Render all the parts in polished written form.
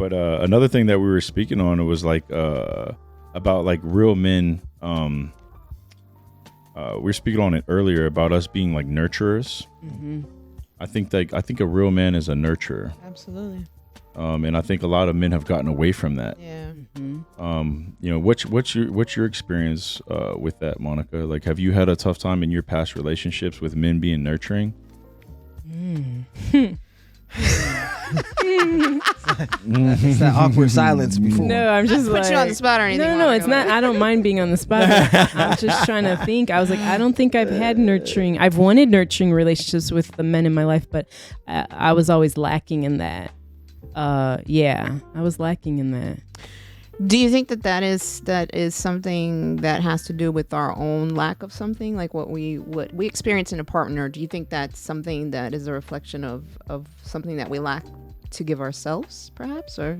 But another thing that we were speaking on, it was like about like real men. We were speaking on it earlier about us being like nurturers. Mm-hmm. I think a real man is a nurturer. Absolutely. And I think a lot of men have gotten away from that. Yeah. Mm-hmm. What's your experience with that, Monica? Like, have you had a tough time in your past relationships with men being nurturing? It's that awkward silence before. No, I'm just Put like, you on the spot or anything. No, it's not. I don't mind being on the spot. I'm just trying to think. I was like, I don't think I've had nurturing. I've wanted nurturing relationships with the men in my life, but I was always lacking in that. I was lacking in that. Do you think that is something that has to do with our own lack of something, like what we experience in a partner? Do you think that's something that is a reflection of something that we lack to give ourselves, perhaps? Or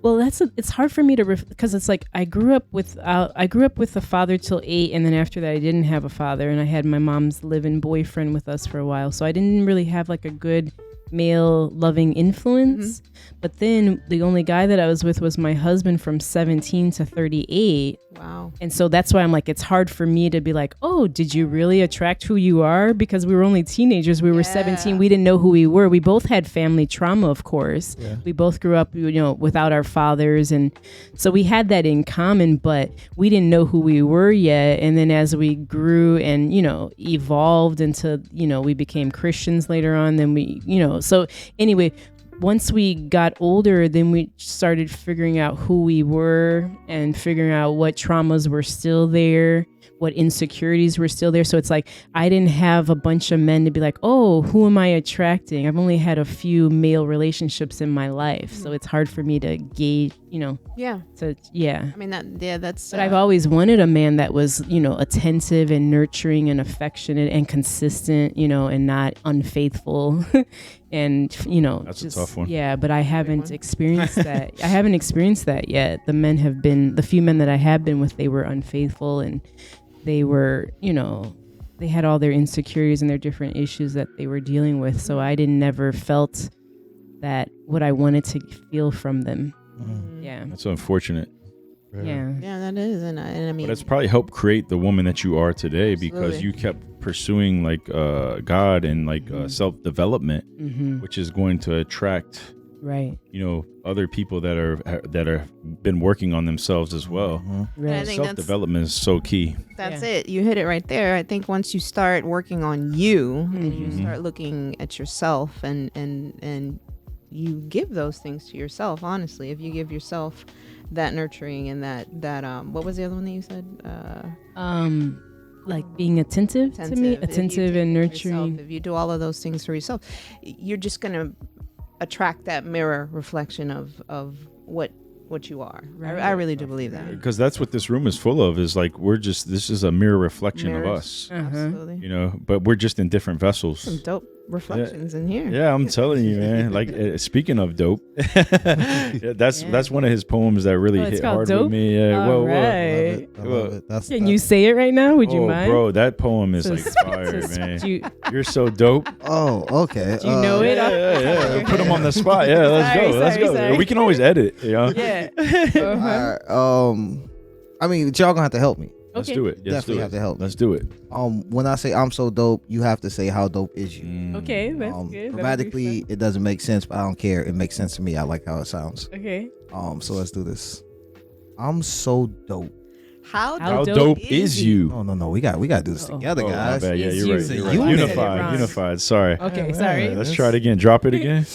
Well, it's hard for me to because it's like I grew up with a father till 8, and then after that I didn't have a father, and I had my mom's live-in boyfriend with us for a while, so I didn't really have like a good male loving influence. But then the only guy that I was with was my husband from 17 to 38. Wow. And so that's why I'm like, it's hard for me to be like, oh, did you really attract who you are? Because we were only teenagers. We were 17. We didn't know who we were. We both had family trauma, of course. Yeah. We both grew up, without our fathers. And so we had that in common, but we didn't know who we were yet. And then as we grew and, evolved into, we became Christians later on, then we, so anyway, once we got older, then we started figuring out who we were and figuring out what traumas were still there, what insecurities were still there. So it's like I didn't have a bunch of men to be like, oh, who am I attracting? I've only had a few male relationships in my life. So it's hard for me to gauge, Yeah. So, yeah. I mean, that's... But I've always wanted a man that was, attentive and nurturing and affectionate and consistent, and not unfaithful. And, That's a tough one. Yeah, but I haven't experienced that. I haven't experienced that yet. The few men that I have been with, they were unfaithful, and they were, they had all their insecurities and their different issues that they were dealing with. So I never felt that what I wanted to feel from them. Yeah. That's unfortunate. Yeah. Yeah, that is. And I mean, but it's probably helped create the woman that you are today. Absolutely. Because you kept pursuing like God and like self-development, which is going to attract other people that are been working on themselves as well. Right. Self-development is so key. That's it. You hit it right there. I think once you start working on you and you start looking at yourself and you give those things to yourself, honestly, if you give yourself that nurturing and that what was the other one that you said? Like being attentive to me, attentive and nurturing. Yourself, if you do all of those things for yourself, you're just going to attract that mirror reflection of what you are. Right. I really do believe that. Because that's what this room is full of, is like this is a mirror reflection of us. Absolutely. But we're just in different vessels. Some dope reflections in here. Yeah, I'm telling you, man. Like speaking of dope, that's one of his poems that really hit hard dope? with me. Yeah, right. I love it. Can you say it right now? Would you mind? Bro, that poem is like fire, man. You're so dope. Oh, okay. Do you know it? Yeah. Put him on the spot. Yeah, let's go. Sorry. We can always edit. Yeah. All right. I mean, y'all gonna have to help me. Let's do it. Definitely have to help. Let's do it. When I say I'm so dope, you have to say how dope is you. Okay, that's good. Grammatically, it doesn't make sense, but I don't care. It makes sense to me. I like how it sounds. Okay. So let's do this. I'm so dope. How dope is you? No. We got to do this together, guys. My bad. Yeah, you're right. Unified. Unified. Sorry. Okay, sorry. Let's try it again. Drop it again.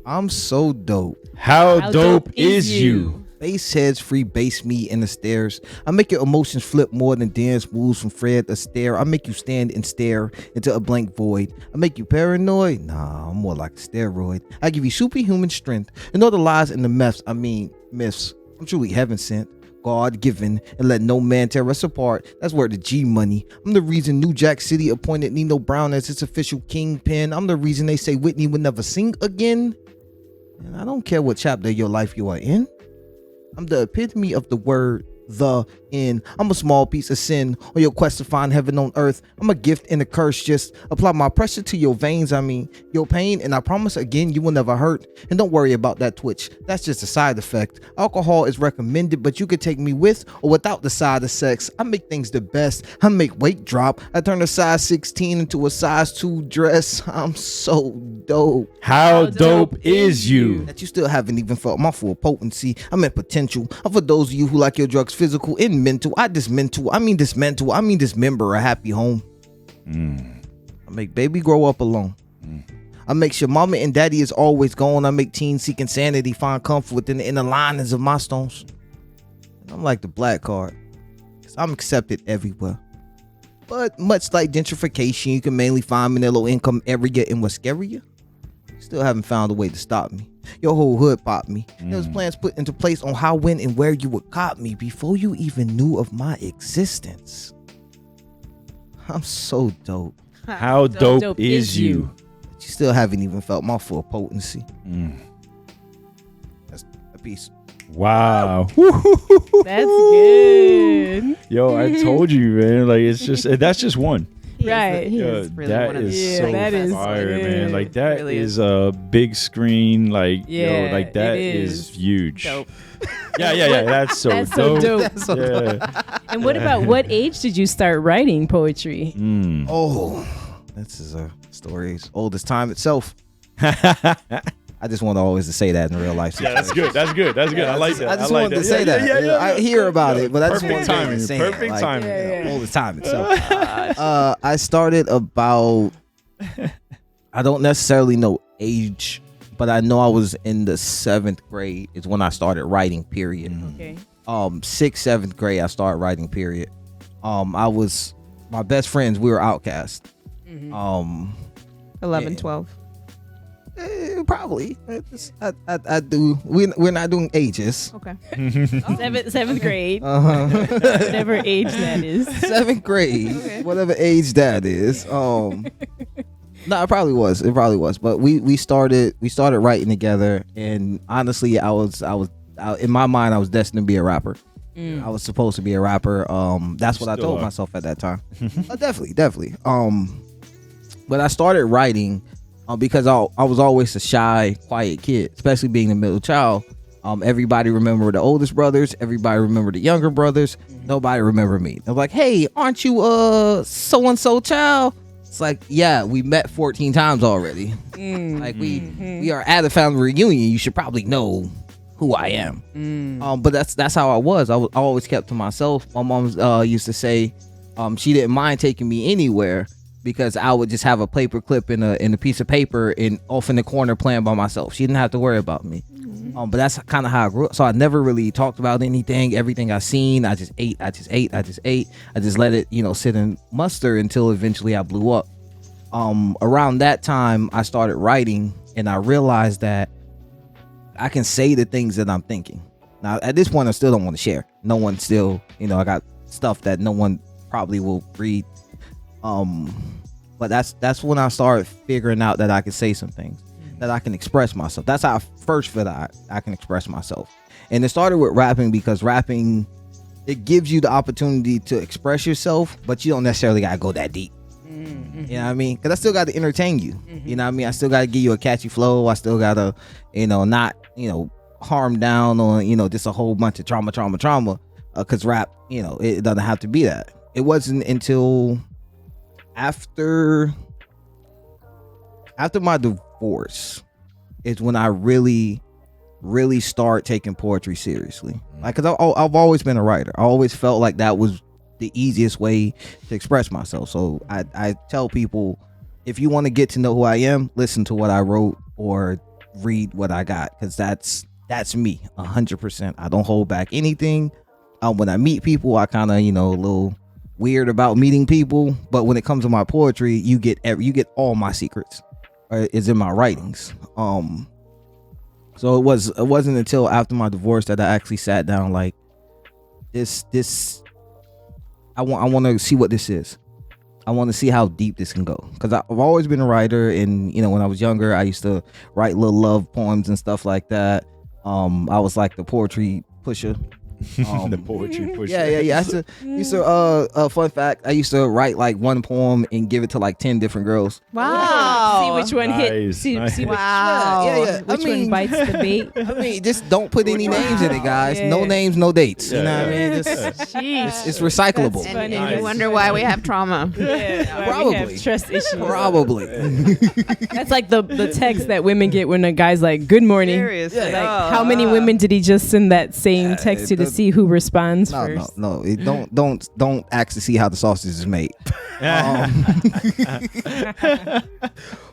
I'm so dope. How dope is you? Bass heads free bass me in the stairs. I make your emotions flip more than dance moves from Fred Astaire. I make you stand and stare into a blank void. I make you paranoid. Nah, I'm more like a steroid. I give you superhuman strength and all the lies and the myths. I'm truly heaven sent, God given, and let no man tear us apart. That's where the G money. I'm the reason New Jack City appointed Nino Brown as its official kingpin. I'm the reason they say Whitney would never sing again. And I don't care what chapter of your life you are in. I'm the epitome of the word the end. I'm a small piece of sin on your quest to find heaven on earth. I'm a gift and a curse. Just apply my pressure to your veins. I mean, your pain, and I promise again, you will never hurt. And don't worry about that twitch. That's just a side effect. Alcohol is recommended, but you could take me with or without the side of sex. I make things the best. I make weight drop. I turn a size 16 into a size 2 dress. I'm so dope. How dope is you? That you still haven't even felt my full potency. I'm at potential. I'm for those of you who like your drugs physical and mental. I dismantle. I mean dismantle. I mean dismember a happy home. I make baby grow up alone. I make sure mama and daddy is always gone. I make teens seeking sanity find comfort within the inner linings of my stones. And I'm like the black card, because I'm accepted everywhere. But much like gentrification, you can mainly find me in a low income area in what's scarier. Still haven't found a way to stop me. Your whole hood popped me. There was plans put into place on how, when, and where you would cop me before you even knew of my existence. I'm so dope. How dope is you? But you still haven't even felt my full potency. That's a piece. Wow. That's good. Yo, I told you, man. Like, it's just, that's just one. Right. He Yo, is really that one of the is so so that is fire, good. man. Like, that Really is a big screen. Like, Yeah, yo, like, that it is is. huge. Dope. Yeah. That's so That's so dope. dope. Yeah. And what about what age did you start writing poetry? Oh, this is a story as old as time itself. I just want to always say that in real life. Yeah, that's good. That's good. That's good. I like that. I just like wanted that. to say that. Yeah. I hear about it, but I just Perfect wanted timing. to say Perfect it. Like, timing. Yeah. All the time itself. I started about, I don't necessarily know age, but I know I was in the 7th grade is when I started writing, period. Okay. 6th, 7th grade, I started writing, period. I was, my best friends, we were outcasts. 11, Yeah. 12. Probably. I do. We're not doing ages. Okay. Seventh grade. Uh-huh. Whatever age that is. 7th grade, Okay. whatever age that is. No, it probably was. But we started writing together, and honestly, I was in my mind, I was destined to be a rapper. I was supposed to be a rapper. That's what I told myself at that time. Definitely. But I started writing because I was always a shy, quiet kid, especially being the middle child. Everybody remember the oldest brothers. Everybody remember the younger brothers. Nobody remember me. They're like, "Hey, aren't you so-and-so child?" It's like, yeah, we met 14 times already. Like we are at a family reunion. You should probably know who I am. But that's how I was. I always kept to myself. My mom used to say she didn't mind taking me anywhere, because I would just have a paper clip in a piece of paper and off in the corner playing by myself. She didn't have to worry about me. But that's kind of how I grew up. So I never really talked about anything. Everything I seen, I just ate. I just let it, sit and muster until eventually I blew up. Around that time, I started writing, and I realized that I can say the things that I'm thinking. Now, at this point, I still don't want to share. No one still, I got stuff that no one probably will read. But that's when I started figuring out that I could say some things, that I can express myself. That's how I first felt I can express myself. And it started with rapping, because rapping, it gives you the opportunity to express yourself, but you don't necessarily gotta go that deep. You know what I mean? Because I still got to entertain you. You know what I mean? I still got to give you a catchy flow. I still got to, not, harm down on, just a whole bunch of trauma. Because rap, it doesn't have to be that. It wasn't until after my divorce is when I really start taking poetry seriously. Like, because I've always been a writer. I always felt like that was the easiest way to express myself. So I tell people, if you want to get to know who I am, listen to what I wrote or read what I got, because that's me 100%. I don't hold back anything. When I meet people, I kind of a little weird about meeting people, but when it comes to my poetry, you get all my secrets is in my writings. So it wasn't until after my divorce that I actually sat down like this. I want to see what this is. I want to see how deep this can go, because I've always been a writer, and when I was younger, I used to write little love poems and stuff like that. I was like the poetry pusher The poetry pusher. Yeah. Fun fact, I used to write like one poem and give it to like 10 different girls. Wow. See which one hit. Nice, See nice. Wow. Yeah. which one bites the bait. I mean, just don't put any names in it, guys. No names, no dates. You know what I mean? It's recyclable. That's And funny. you wonder why we have trauma. Probably. We have trust issues. Probably. That's like the text that women get when a guy's like, "Good morning." Seriously. Like, how many women did he just send that same text to see who responds first? No. Don't ask to see how the sausage is made. But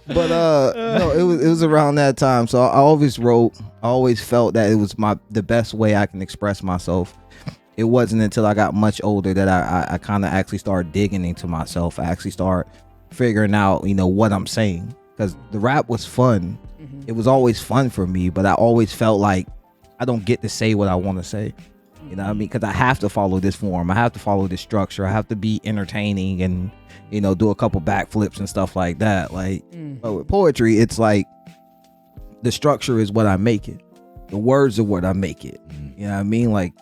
no, it was around that time. So I always wrote. I always felt that it was the best way I can express myself. It wasn't until I got much older that I kind of actually started digging into myself. I actually started figuring out, what I'm saying, because the rap was fun. It was always fun for me, but I always felt like I don't get to say what I want to say. You know what I mean? Because I have to follow this form. I have to follow this structure. I have to be entertaining and, do a couple backflips and stuff like that. But with poetry, it's like the structure is what I make it. The words are what I make it. You know what I mean? Like,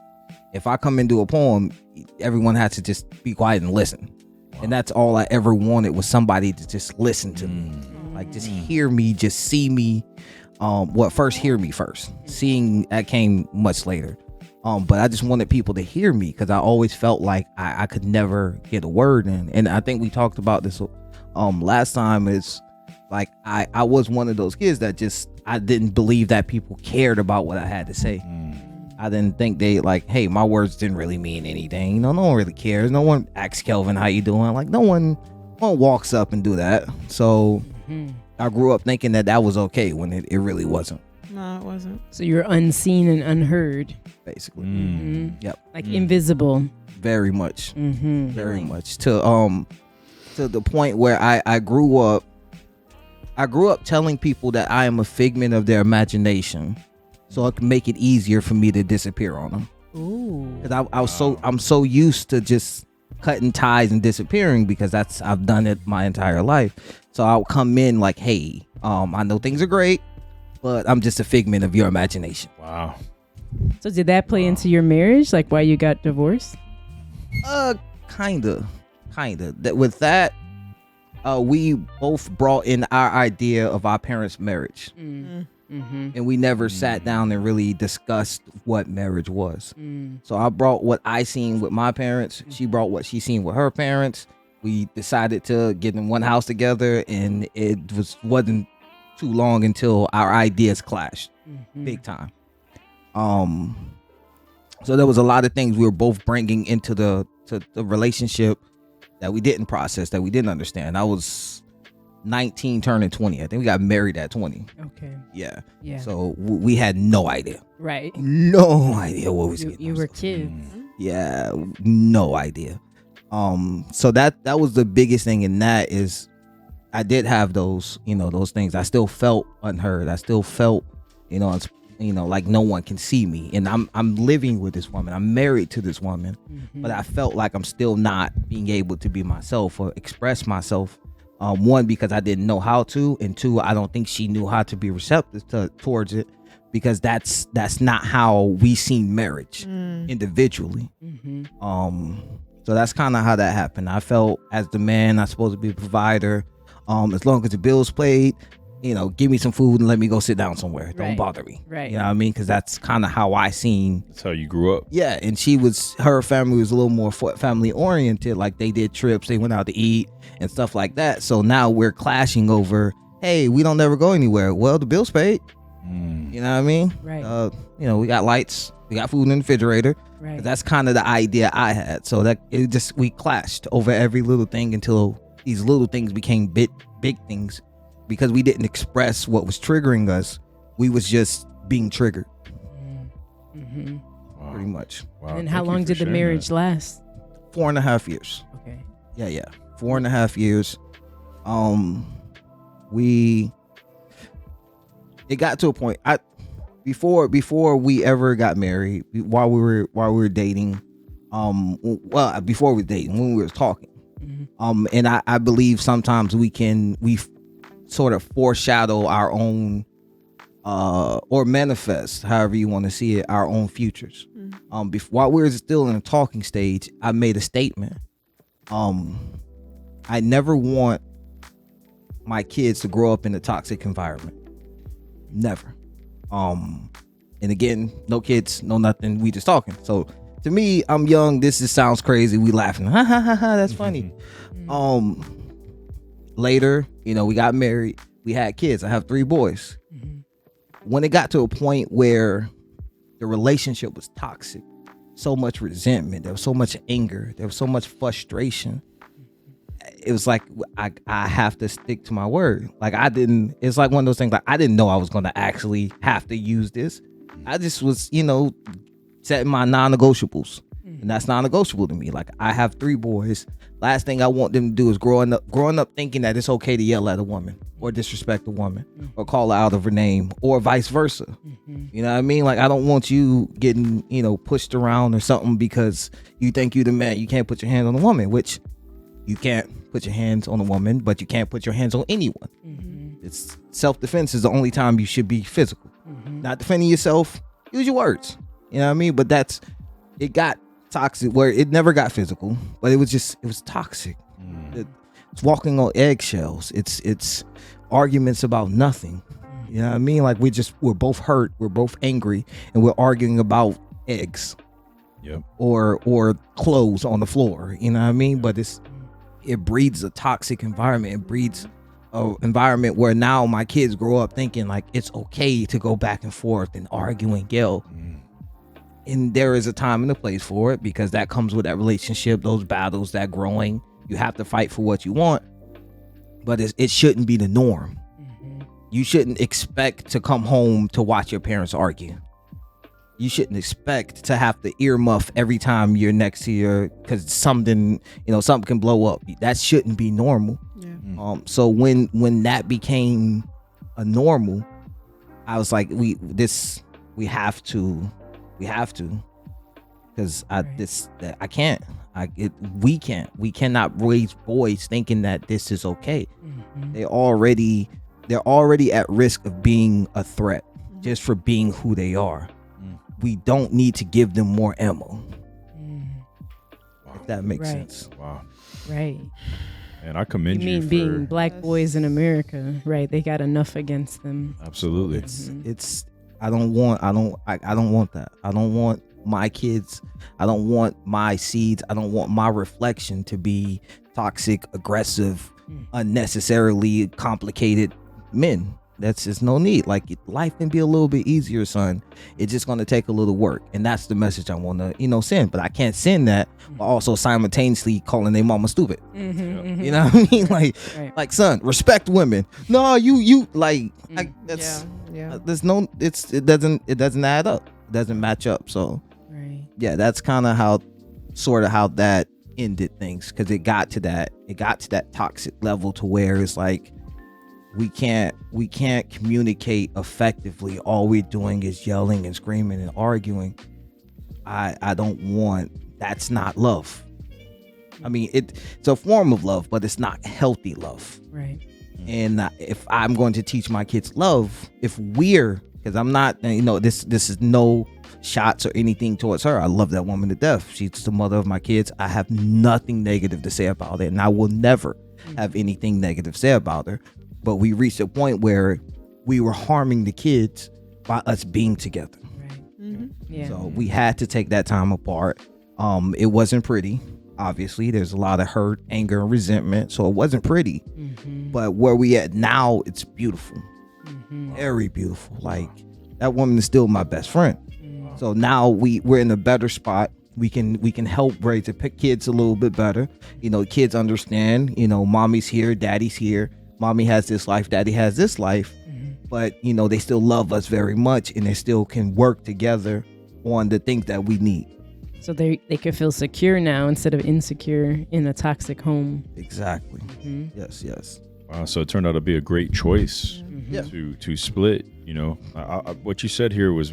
if I come into a poem, everyone has to just be quiet and listen. And that's all I ever wanted, was somebody to just listen to me. Like, just hear me, just see me. First hear me first. Seeing that came much later. But I just wanted people to hear me, because I always felt like I could never get a word in. And I think we talked about this last time. Is like I was one of those kids that I didn't believe that people cared about what I had to say. I didn't think they hey, my words didn't really mean anything. No one really cares. No one asks Kelvin how you doing. Like, no one walks up and do that. So I grew up thinking that was okay when it really wasn't. No, it wasn't. So you're unseen and unheard, basically. Yep. Like invisible. Very much. Very much. To the point where I grew up. I grew up telling people that I am a figment of their imagination, so it can make it easier for me to disappear on them. Ooh. Because I'm so used to just cutting ties and disappearing, because I've done it my entire life. So I'll come in like, hey, I know things are great, but I'm just a figment of your imagination. Wow. So did that play into your marriage, like why you got divorced? Kinda. With that, we both brought in our idea of our parents' marriage. And we never sat down and really discussed what marriage was. So I brought what I seen with my parents. She brought what she seen with her parents. We decided to get in one house together, and it wasn't too long until our ideas clashed big time. So there was a lot of things we were both bringing into the relationship that we didn't process, that we didn't understand. I was 19 turning 20. I think we got married at 20. Okay. Yeah. So we had no idea. Right. No idea what was getting. You were kids. Yeah, no idea. So that was the biggest thing in that, is I did have those things. I still felt unheard. I still felt, like no one can see me. And I'm living with this woman. I'm married to this woman, but I felt like I'm still not being able to be myself or express myself. One, because I didn't know how to, and two, I don't think she knew how to be receptive towards it, because that's not how we seen marriage individually. So that's kind of how that happened. I felt, as the man, I'm supposed to be a provider. As long as the bills paid, give me some food and let me go sit down somewhere. Don't bother me. Right. You know what I mean? Because that's kind of how I seen. That's how you grew up. Yeah, and her family was a little more family oriented. Like, they did trips, they went out to eat and stuff like that. So now we're clashing over, hey, we don't never go anywhere. Well, the bills paid. You know what I mean? Right. We got lights, we got food in the refrigerator. Right. That's kind of the idea I had. So that we clashed over every little thing until these little things became big things, because we didn't express what was triggering us. We was just being triggered. Wow. Pretty much. Wow. And how long did the marriage last? 4.5 years. Okay. Yeah. 4.5 years. It got to a point. Before we ever got married, while we were dating, before we were dating, when we were talking, and I believe sometimes we sort of foreshadow our own or manifest, however you want to see it, our own futures. While we were still in the talking stage, I made a statement. I never want my kids to grow up in a toxic environment. Never. And again, no kids, no nothing. We just talking. So to me, I'm young. This sounds crazy. We laughing. Ha ha ha ha. That's funny. Later, we got married. We had kids. I have 3 boys. When it got to a point where the relationship was toxic, so much resentment, there was so much anger, there was so much frustration. It was like I have to stick to my word. Like it's like one of those things, like I didn't know I was going to actually have to use this. I just was, setting my non-negotiables. And that's non-negotiable to me. Like I have 3 boys. Last thing I want them to do is growing up thinking that it's okay to yell at a woman or disrespect a woman or call her out of her name or vice versa. You know what I mean? Like I don't want you getting, pushed around or something because you think you the man. You can't put your hands on a woman, which you can't put your hands on a woman, but you can't put your hands on anyone. It's self-defense is the only time you should be physical. Not defending yourself, use your words. You know what I mean? But it got toxic where it never got physical, but it was toxic. It's walking on eggshells. It's arguments about nothing. You know what I mean? Like we're both hurt, we're both angry, and we're arguing about eggs. Yep. Or clothes on the floor. You know what I mean? But it breeds a toxic environment. It breeds an environment where now my kids grow up thinking like it's okay to go back and forth and argue and yell. And there is a time and a place for it because that comes with that relationship, those battles, that growing. You have to fight for what you want, but it shouldn't be the norm. You shouldn't expect to come home to watch your parents argue. You shouldn't expect to have to earmuff every time you're next to because something can blow up. That shouldn't be normal. Yeah. So when that became a normal, I was like, we have to. Because we cannot raise boys thinking that this is okay. They're already at risk of being a threat just for being who they are. We don't need to give them more ammo. If that makes sense. Wow. Right. And I commend you for being black boys in America, right? They got enough against them. Absolutely. It's I don't want that. I don't want my kids. I don't want my seeds. I don't want my reflection to be toxic, aggressive, unnecessarily complicated men. That's just no need. Like life can be a little bit easier, son. It's just going to take a little work. And that's the message I want to, send. But I can't send that while also simultaneously calling their mama stupid. You know what I mean? Like son, respect women. No, you there's no, it doesn't add up. It doesn't match up. So yeah, that's kind of how that ended things. Cause it got to that toxic level to where it's like, we can't communicate effectively. All we're doing is yelling and screaming and arguing. I don't want, that's not love. I mean, it's a form of love, but it's not healthy love. Right. And if I'm going to teach my kids love, because I'm not, this is no shots or anything towards her. I love that woman to death. She's the mother of my kids. I have nothing negative to say about it, and I will never have anything negative to say about her. But we reached a point where we were harming the kids by us being together. Right. Yeah. So we had to take that time apart. It wasn't pretty. Obviously, there's a lot of hurt, anger, and resentment. So it wasn't pretty. But where we at now, it's beautiful. Very beautiful. Like that woman is still my best friend. So now we're in a better spot. We can help raise the kids a little bit better. Kids understand, mommy's here, daddy's here. Mommy has this life, daddy has this life, but they still love us very much, and they still can work together on the things that we need. So they can feel secure now instead of insecure in a toxic home. Exactly. Yes. Wow. So it turned out to be a great choice to split. What you said here was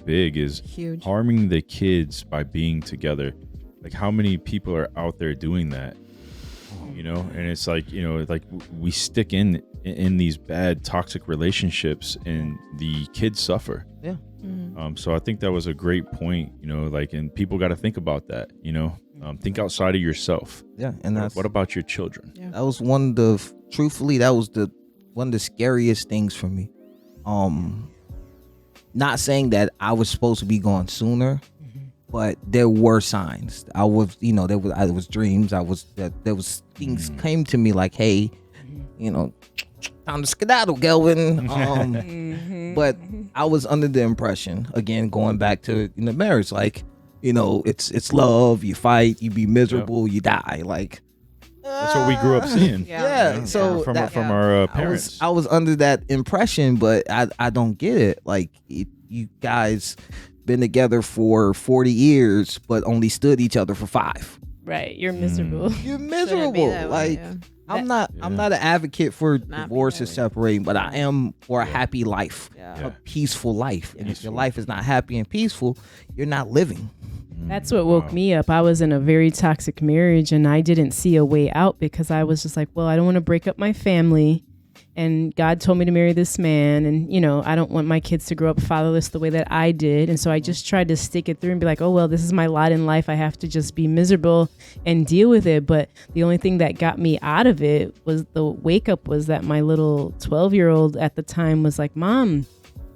big. Is huge. Harming the kids by being together. Like how many people are out there doing that? you know, and it's like, you know, like we stick in these bad toxic relationships and the kids suffer. Yeah. So I think that was a great point, you know, like, and people got to think about that, you know, think outside of yourself. Yeah. And that's what about your children? Yeah. That was one of the scariest things for me. Not saying that I was supposed to be gone sooner, but there were signs. I was, you know, there was dreams. There was things came to me like, hey, you know, time to skedaddle, Gelvin. But I was under the impression, again, going back to, you know, marriage, like, you know, it's love. You fight, you be miserable, you die. Like, that's what we grew up seeing. Yeah. You know, So from our parents. I was under that impression, but I don't get it. Like, you guys been together for 40 years, but only stood each other for 5. Right. You're miserable. You're miserable. Like, I'm not an advocate for divorce or separating, but I am for a happy life, a peaceful life. And if your life is not happy and peaceful, you're not living. That's what woke me up. I was in a very toxic marriage and I didn't see a way out because I was just like, well, I don't want to break up my family. And God told me to marry this man. And, you know, I don't want my kids to grow up fatherless the way that I did. And so I just tried to stick it through and be like, oh, well, this is my lot in life. I have to just be miserable and deal with it. But the only thing that got me out of it was the wake up was that my little 12-year-old at the time was like, Mom,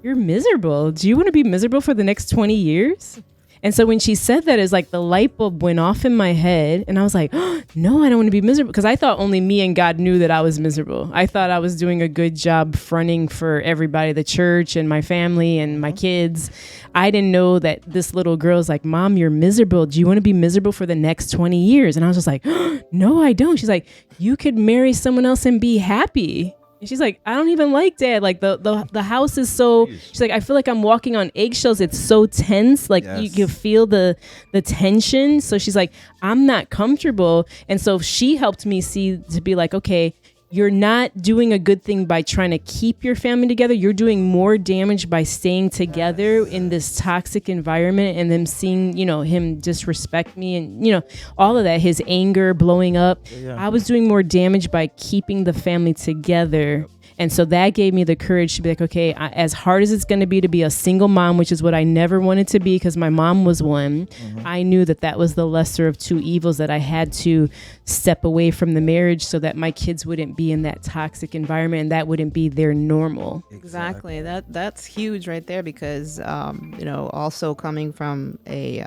you're miserable. Do you want to be miserable for the next 20 years? And so when she said that, it's like the light bulb went off in my head. And I was like, oh, no, I don't want to be miserable. Because I thought only me and God knew that I was miserable. I thought I was doing a good job fronting for everybody, the church and my family and my kids. I didn't know that this little girl's like, Mom, you're miserable. Do you want to be miserable for the next 20 years? And I was just like, oh, no, I don't. She's like, you could marry someone else and be happy. And she's like, I don't even like Dad. Like the house is so, she's like, I feel like I'm walking on eggshells. It's so tense. Like you can feel the tension. So she's like, I'm not comfortable. And so she helped me see to be like, okay, you're not doing a good thing by trying to keep your family together. You're doing more damage by staying together in this toxic environment and them seeing, you know, him disrespect me and, you know, all of that, his anger blowing up. I was doing more damage by keeping the family together. And so that gave me the courage to be like, okay, as hard as it's going to be a single mom, which is what I never wanted to be because my mom was one, I knew that was the lesser of two evils, that I had to step away from the marriage so that my kids wouldn't be in that toxic environment and that wouldn't be their normal. Exactly. That's huge right there because, you know, also coming from a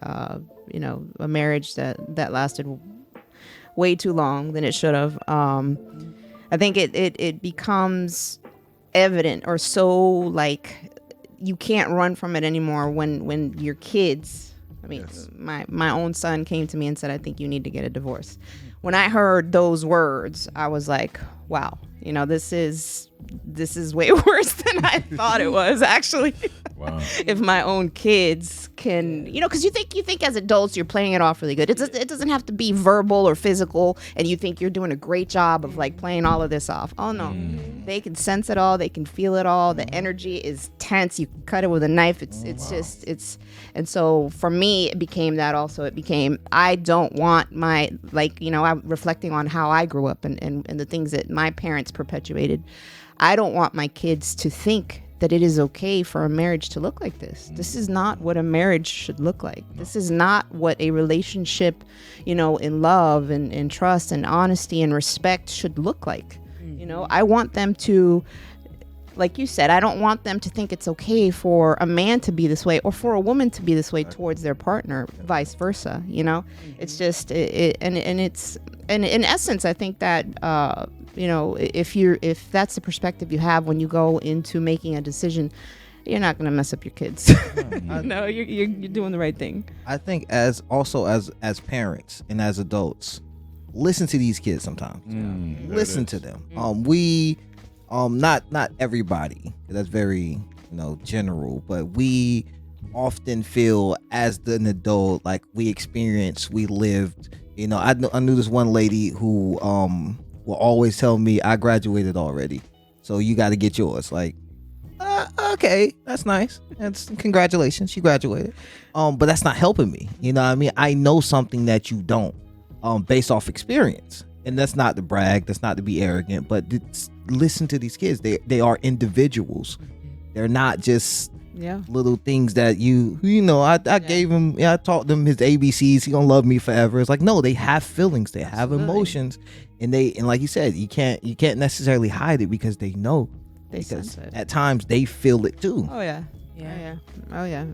marriage that lasted way too long than it should have. I think it becomes evident or so like you can't run from it anymore when your kids, I mean, my own son came to me and said, I think you need to get a divorce. When I heard those words, I was like, wow, you know, this is way worse than I thought it was actually. Wow. If my own kids can, you know, because you think as adults you're playing it off really good. It doesn't have to be verbal or physical, and you think you're doing a great job of like playing all of this off. Oh no, they can sense it all, they can feel it all. The energy is tense. You can cut it with a knife. And so for me, it became that also. It became I don't want my I'm reflecting on how I grew up and the things that my parents perpetuated. I don't want my kids to think that it is okay for a marriage to look like this. This is not what a marriage should look like. This is not what a relationship, you know, in love and trust and honesty and respect should look like. You know, I want them to, like you said, I don't want them to think it's okay for a man to be this way or for a woman to be this way towards their partner, vice versa. You know, it's just and in essence, I think that you know, if that's the perspective you have when you go into making a decision, you're not going to mess up your kids. No, you're doing the right thing. I think as parents and as adults, listen to these kids sometimes. Listen to them. Not everybody. That's very, you know, general, but we often feel as an adult like we experienced, we lived. You know, I knew this one lady who will always tell me, I graduated already, so you got to get yours. Like, okay, that's nice. That's congratulations, she graduated. But that's not helping me. You know what I mean? I know something that you don't, based off experience. And that's not to brag, that's not to be arrogant, but listen to these kids. They are individuals. They're not just little things that I gave him, I taught them his ABCs, he gonna love me forever. It's like, no, they have feelings, they have emotions, and like you said, you can't necessarily hide it because they know. Because at times they feel it too. Oh yeah.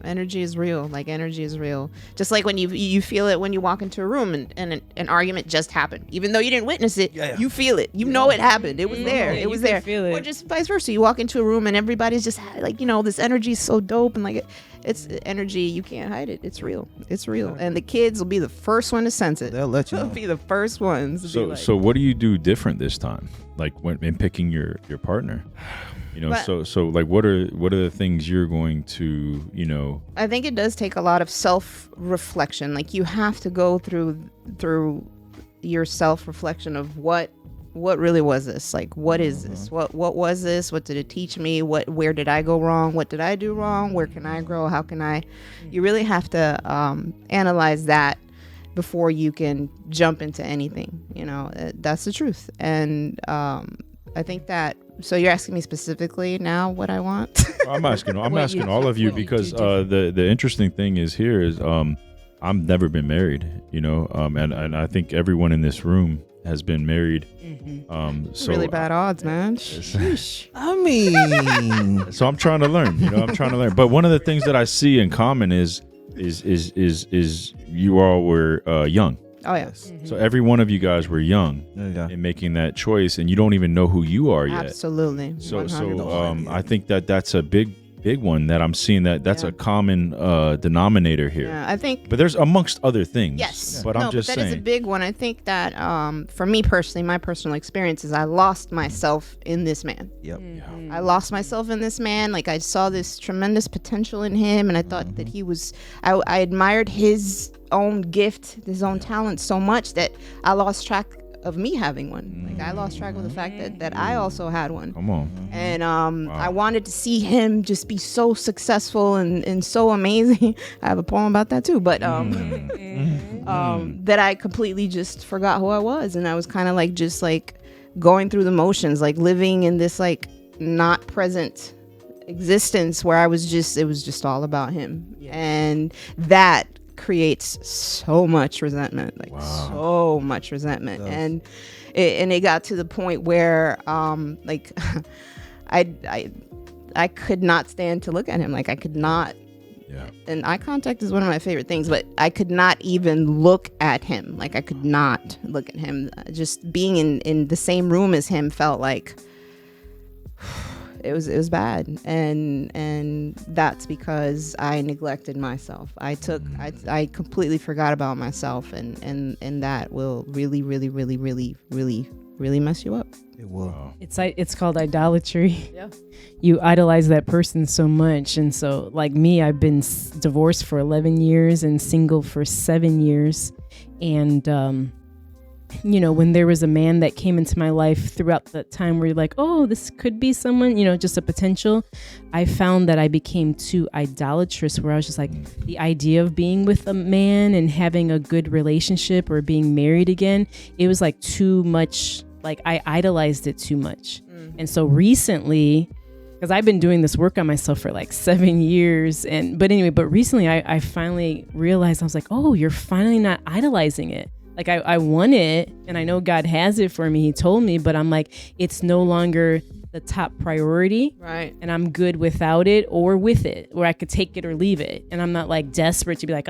Energy is real. Like, energy is real. Just like when you feel it when you walk into a room and an argument just happened, even though you didn't witness it. You feel it. You know it happened. It was there. It was there. Feel it. Or just vice versa. You walk into a room and everybody's just like, this energy is so dope, and like it's energy. You can't hide it. It's real. It's real. And the kids will be the first one to sense it. They'll let you know. They'll be the first ones. So what do you do different this time? Like when in picking your partner? So like what are the things you're going to, I think it does take a lot of self-reflection. Like, you have to go through your self-reflection of what really was this? Like, what is this? What was this? What did it teach me? Where did I go wrong? What did I do wrong? Where can I grow? How can I? You really have to analyze that before you can jump into anything. That's the truth. And I think that. So you're asking me specifically now what I want? I'm asking all of you because the interesting thing is here is I've never been married, and I think everyone in this room has been married. So really bad odds, man. I mean, so I'm trying to learn. But one of the things that I see in common is you all were young. Oh yes. So every one of you guys were young in making that choice, and you don't even know who you are yet. Absolutely. So I think that's a big one that I'm seeing that's a common denominator here. Yeah, I think. But there's amongst other things. Yes. But I'm just saying. That is a big one. I think that for me personally, my personal experience is I lost myself in this man. Yep. Mm-hmm. I lost myself in this man. Like, I saw this tremendous potential in him, and I thought that he was. I admired his own gift, his own talent so much that I lost track of me having one. Like, I lost track of the fact that I also had one. Come on. And I wanted to see him just be so successful and so amazing. I have a poem about that too, but that I completely just forgot who I was, and I was kind of like just like going through the motions, like living in this like not present existence where it was just all about him. And that creates so much resentment, so much resentment. And it got to the point where like I could not stand to look at him. Like, I could not. And eye contact is one of my favorite things, but I could not even look at him. Like, I could not look at him. Just being in the same room as him felt like it was bad, and that's because I neglected myself. I completely forgot about myself, and that will really, really, really, really, really, really mess you up. It will. It's called idolatry. Yeah. You idolize that person so much, and so like me, I've been divorced for 11 years and single for 7 years, and when there was a man that came into my life throughout that time where you're like, oh, this could be someone, just a potential, I found that I became too idolatrous, where I was just like, the idea of being with a man and having a good relationship or being married again, it was like too much. Like, I idolized it too much. And so recently, because I've been doing this work on myself for like 7 years, but recently I finally realized, I was like, oh, you're finally not idolizing it. Like, I want it, and I know God has it for me. He told me, but I'm like, it's no longer the top priority. Right. And I'm good without it or with it, or I could take it or leave it. And I'm not like desperate to be like,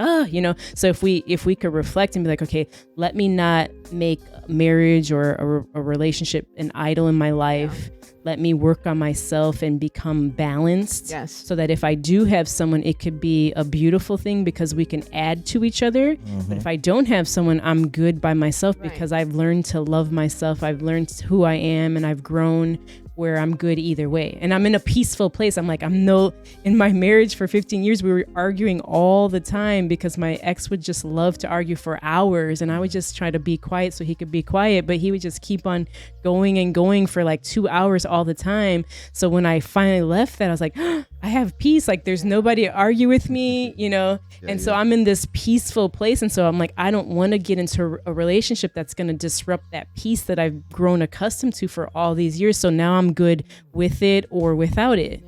so if we could reflect and be like, okay, let me not make marriage or a relationship an idol in my life. Let me work on myself and become balanced. Yes. So that if I do have someone, it could be a beautiful thing because we can add to each other. But if I don't have someone, I'm good by myself because I've learned to love myself. I've learned who I am, and I've grown where I'm good either way. And I'm in a peaceful place. I'm like, in my marriage for 15 years, we were arguing all the time because my ex would just love to argue for hours. And I would just try to be quiet so he could be quiet, but he would just keep on going and going for like 2 hours all the time. So when I finally left that, I was like, oh, I have peace. Like there's nobody to argue with me, you know? So I'm in this peaceful place. And so I'm like, I don't want to get into a relationship that's going to disrupt that peace that I've grown accustomed to for all these years. So now I'm good with it or without it.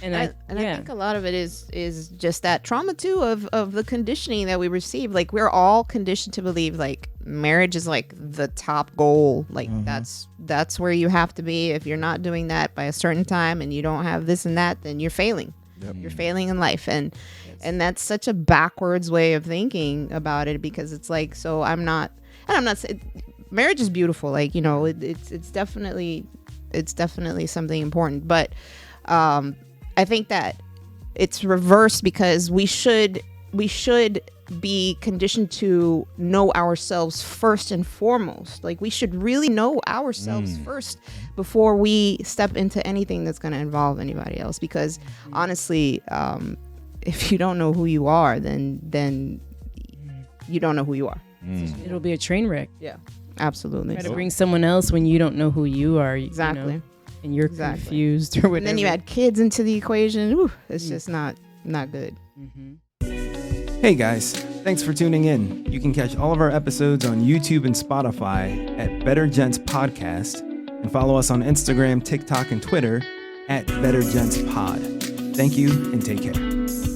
And I think a lot of it is just that trauma too of the conditioning that we receive. Like we're all conditioned to believe like marriage is like the top goal. Like that's where you have to be. If you're not doing that by a certain time and you don't have this and that, then you're failing. You're failing in life. And that's such a backwards way of thinking about it, because it's like, so I'm not saying marriage is beautiful. Like, you know, it's definitely something important. But I think that it's reversed, because we should be conditioned to know ourselves first and foremost. Like we should really know ourselves first before we step into anything that's going to involve anybody else. Because honestly, if you don't know who you are, then you don't know who you are. It'll be a train wreck. Yeah, absolutely. Try to bring someone else when you don't know who you are. Exactly. You know, and you're confused or whatever. And then you add kids into the equation. Ooh, it's just not good. Hey guys, thanks for tuning in. You can catch all of our episodes on YouTube and Spotify at Better Gents Podcast, and follow us on Instagram, TikTok, and Twitter at Better Gents Pod. Thank you and take care.